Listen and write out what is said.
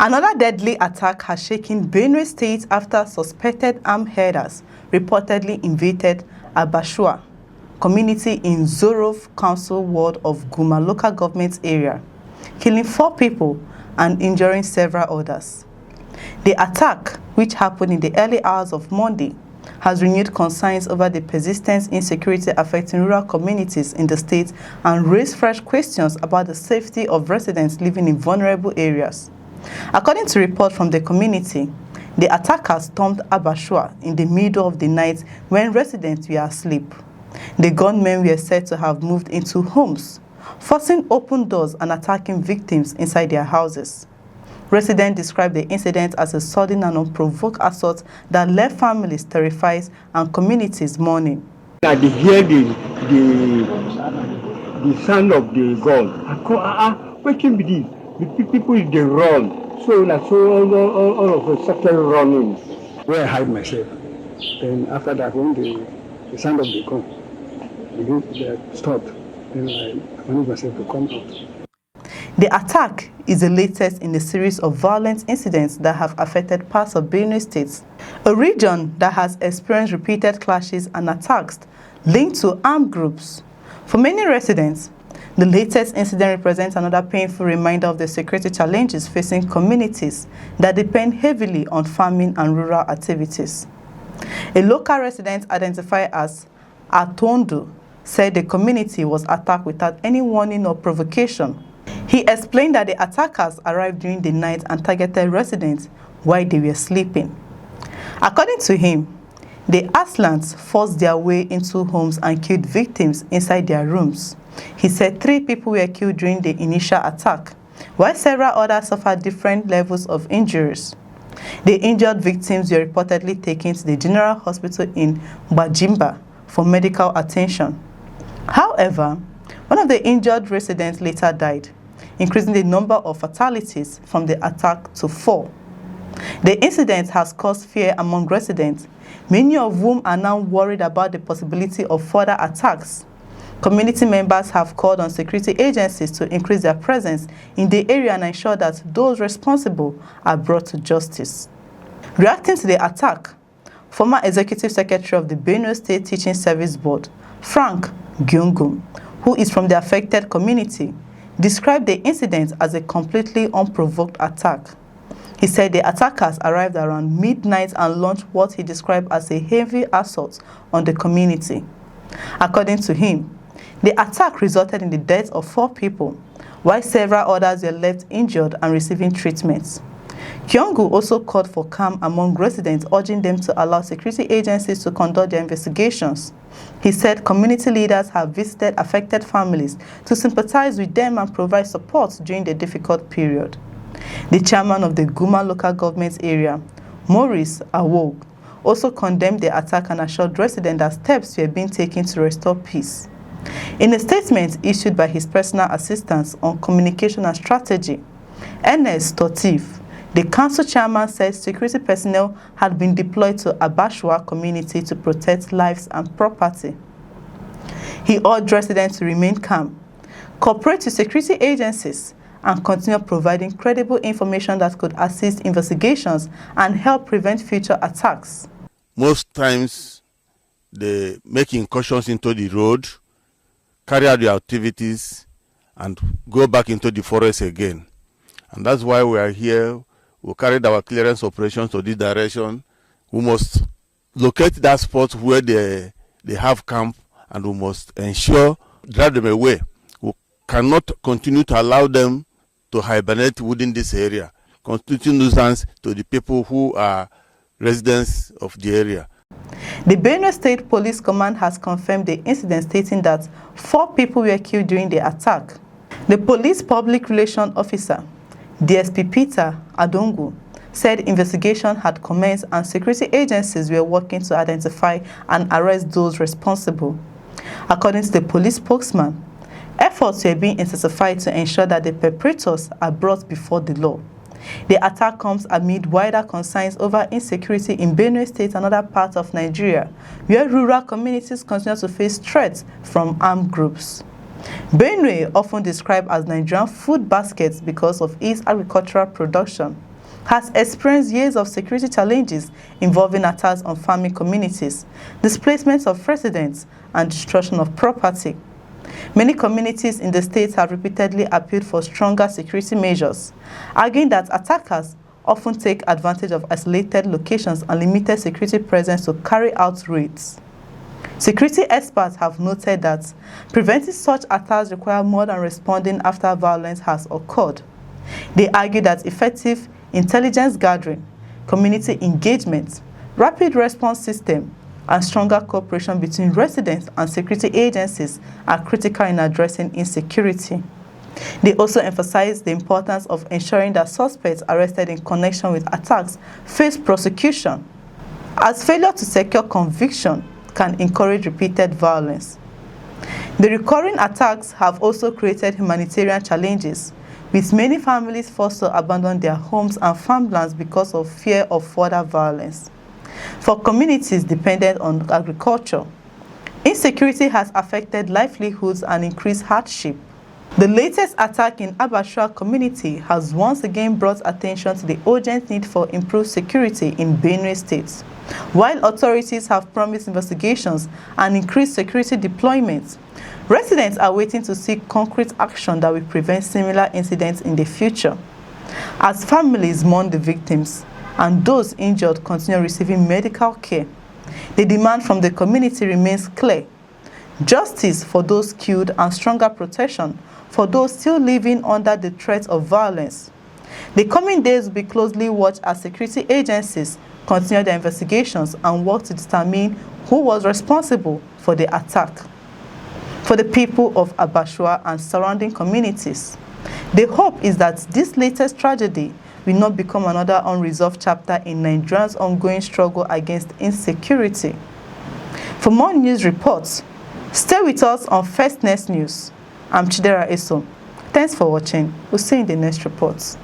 Another deadly attack has shaken Benue State after suspected armed herders reportedly invaded Abashawa community in Zorov Council ward of Gunmen local government area, killing 4 people and injuring several others. The attack, which happened in the early hours of Monday, has renewed concerns over the persistent insecurity affecting rural communities in the state and raised fresh questions about the safety of residents living in vulnerable areas. According to reports from the community, the attackers stormed Abashawa in the middle of the night when residents were asleep. The gunmen were said to have moved into homes, forcing open doors and attacking victims inside their houses. Residents described the incident as a sudden and unprovoked assault that left families terrified and communities mourning. I hear the sound of the gun. I call, what can be this? The people they run. So all of us started running. Where I hide myself. Then after that, when the sound of the gun, they stopped. Then I managed myself to come out. The attack is the latest in a series of violent incidents that have affected parts of Benue State, a region that has experienced repeated clashes and attacks linked to armed groups. For many residents, the latest incident represents another painful reminder of the security challenges facing communities that depend heavily on farming and rural activities. A local resident identified as Atondo said the community was attacked without any warning or provocation. He explained that the attackers arrived during the night and targeted residents while they were sleeping. According to him, the assailants forced their way into homes and killed victims inside their rooms. He said 3 people were killed during the initial attack, while several others suffered different levels of injuries. The injured victims were reportedly taken to the General Hospital in Bajimba for medical attention. However, one of the injured residents later died, increasing the number of fatalities from the attack to 4. The incident has caused fear among residents, many of whom are now worried about the possibility of further attacks. Community members have called on security agencies to increase their presence in the area and ensure that those responsible are brought to justice. Reacting to the attack, former Executive Secretary of the Benue State Teaching Service Board, Frank Gunmen, who is from the affected community, described the incident as a completely unprovoked attack. He said the attackers arrived around midnight and launched what he described as a heavy assault on the community. According to him, the attack resulted in the death of 4 people, while several others were left injured and receiving treatment. Kyongu also called for calm among residents, urging them to allow security agencies to conduct their investigations. He said community leaders have visited affected families to sympathize with them and provide support during the difficult period. The chairman of the Gunmen local government area, Maurice Awog, also condemned the attack and assured residents that steps were being taken to restore peace. In a statement issued by his personal assistant on communication and strategy, Ernest Totif, the council chairman said security personnel had been deployed to Abashawa community to protect lives and property. He urged residents to remain calm, cooperate with security agencies, and continue providing credible information that could assist investigations and help prevent future attacks. Most times, they make incursions into the road, carry out their activities, and go back into the forest again. And that's why we are here. We carried our clearance operations to this direction. We must locate that spot where they have camp, and we must ensure, drive them away. We cannot continue to allow them to hibernate within this area, constituting nuisance to the people who are residents of the area. The Benue State Police Command has confirmed the incident, stating that 4 people were killed during the attack. The police public relations officer, DSP Peter Adongu, said investigation had commenced and security agencies were working to identify and arrest those responsible. According to the police spokesman, efforts were being intensified to ensure that the perpetrators are brought before the law. The attack comes amid wider concerns over insecurity in Benue State and other parts of Nigeria, where rural communities continue to face threats from armed groups. Benue, often described as Nigerian food baskets because of its agricultural production, has experienced years of security challenges involving attacks on farming communities, displacement of residents, and destruction of property. Many communities in the state have repeatedly appealed for stronger security measures, arguing that attackers often take advantage of isolated locations and limited security presence to carry out raids. Security experts have noted that preventing such attacks requires more than responding after violence has occurred. They argue that effective intelligence gathering, community engagement, rapid response system, and stronger cooperation between residents and security agencies are critical in addressing insecurity. They also emphasize the importance of ensuring that suspects arrested in connection with attacks face prosecution, as failure to secure conviction can encourage repeated violence. The recurring attacks have also created humanitarian challenges, with many families forced to abandon their homes and farmlands because of fear of further violence. For communities dependent on agriculture, insecurity has affected livelihoods and increased hardship. The latest attack in Abashawa community has once again brought attention to the urgent need for improved security in Benue State. While authorities have promised investigations and increased security deployments, residents are waiting to see concrete action that will prevent similar incidents in the future. As families mourn the victims and those injured continue receiving medical care, the demand from the community remains clear: justice for those killed and stronger protection for those still living under the threat of violence. The coming days will be closely watched as security agencies continue their investigations and work to determine who was responsible for the attack. For the people of Abashawa and surrounding communities, the hope is that this latest tragedy will not become another unresolved chapter in Nigeria's ongoing struggle against insecurity. For more news reports, stay with us on First Next News. I'm Chidera Eso. Thanks for watching. We'll see you in the next reports.